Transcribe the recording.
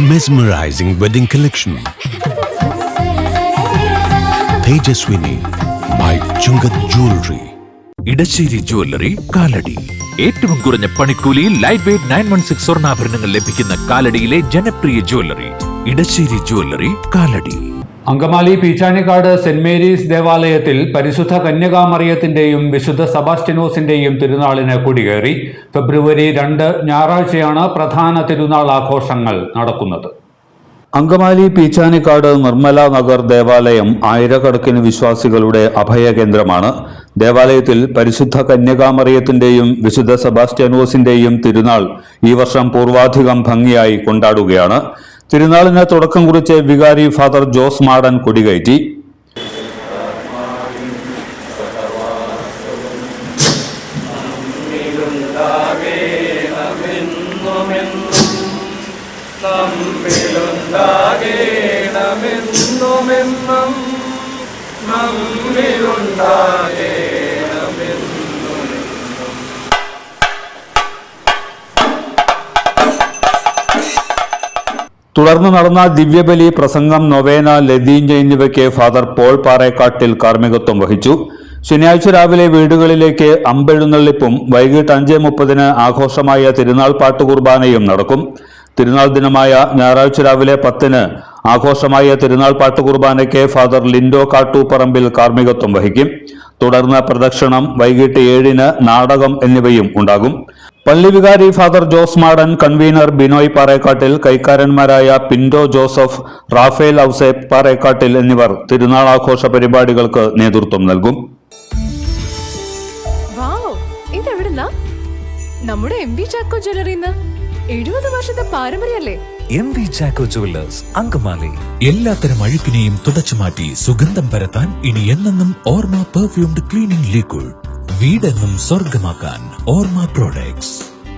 Mesmerizing wedding collection. Tejaswini by Chungat Jewelry. Edasseri jewellery Kalady. ഏറ്റവും കുറഞ്ഞ പണിക്കൂലിയിൽ ലൈറ്റ് വെയ്റ്റ് 916 സ്വർണ്ണാഭരണങ്ങൾ ലഭിക്കുന്ന കാലടിയിലെ ജനപ്രിയ jewellery Edasseri jewellery Kalady. Angamaly Peechanikkad Saint Mary's ദേവാലയത്തിൽ പരിശുദ്ധ കന്യകാമറിയത്തിന്റെയും വിശുദ്ധ സെബാസ്റ്റ്യനോസിന്റെയും തിരുനാളിന് കൊടികേറി. ഫെബ്രുവരി 2 ഞായറാഴ്ചയാണ് പ്രധാന തിരുനാൾ ആഘോഷങ്ങൾ നടക്കുന്നത്. അങ്കമാലി പീച്ചാനിക്കാട് നിർമ്മല നഗർ ദേവാലയം ആയിരക്കണക്കിന് വിശ്വാസികളുടെ അഭയകേന്ദ്രമാണ്. ദേവാലയത്തിൽ പരിശുദ്ധ കന്യകാമറിയത്തിന്റെയും വിശുദ്ധ സെബാസ്റ്റ്യനോസിന്റെയും തിരുനാൾ ഈ വർഷം പൂർവാധികം ഭംഗിയായി കൊണ്ടാടുകയാണ്. തിരുനാളിന് തുടക്കം കുറിച്ച് വികാരി ഫാദർ ജോസ് മാടൻ കൊടികയറ്റി. തുടർന്ന് നടന്ന ദിവ്യബലി, പ്രസംഗം, നൊവേന, ലതീഞ്ച എന്നിവയ്ക്ക് ഫാദർ പോൾ പാറേക്കാട്ടിൽ കാർമ്മികത്വം വഹിച്ചു. ശനിയാഴ്ച രാവിലെ വീടുകളിലേക്ക് അമ്പെഴുന്നള്ളിപ്പും വൈകിട്ട് 5:30 ആഘോഷമായ തിരുനാൾ പാട്ടുകുർബാനയും നടക്കും. തിരുനാൾ ദിനമായ ഞായറാഴ്ച രാവിലെ 10 ആഘോഷമായ തിരുനാൾ പാട്ടുകുർബാനയ്ക്ക് ഫാദർ ലിൻഡോ കാട്ടൂപ്പറമ്പിൽ കാർമ്മികത്വം വഹിക്കും. തുടർന്ന് പ്രദക്ഷിണം, വൈകിട്ട് 7 നാടകം എന്നിവയും ഉണ്ടാകും. പള്ളി വികാരി father Jose Madan, convener Binoy Parekkattil, കൈക്കാരന്മാരായ Pinto Joseph, Raphael Ouseph Parekkattil എന്നിവർ തിരുനാൾ ആഘോഷ പരിപാടികൾക്ക് നേതൃത്വം നൽകും. നമ്മുടെ MV ചാക്കോ ജ്വല്ലറിന്ന് 70 വർഷത്തെ പാരമ്പര്യമല്ലേ. MV Chacko jewellers Angamaly. എല്ലാത്തരം അഴുക്കിനെയും തുടച്ചു മാറ്റി സുഗന്ധം പരത്താൻ ഇനി എന്നെന്നും ഓർമ്മ പെർഫ്യൂംഡ് ക്ലീനിംഗ് ലിക്വിഡ്. വീടെന്നും സ്വർഗമാക്കാൻ ഓർമ്മ പ്രോഡക്ട്സ്.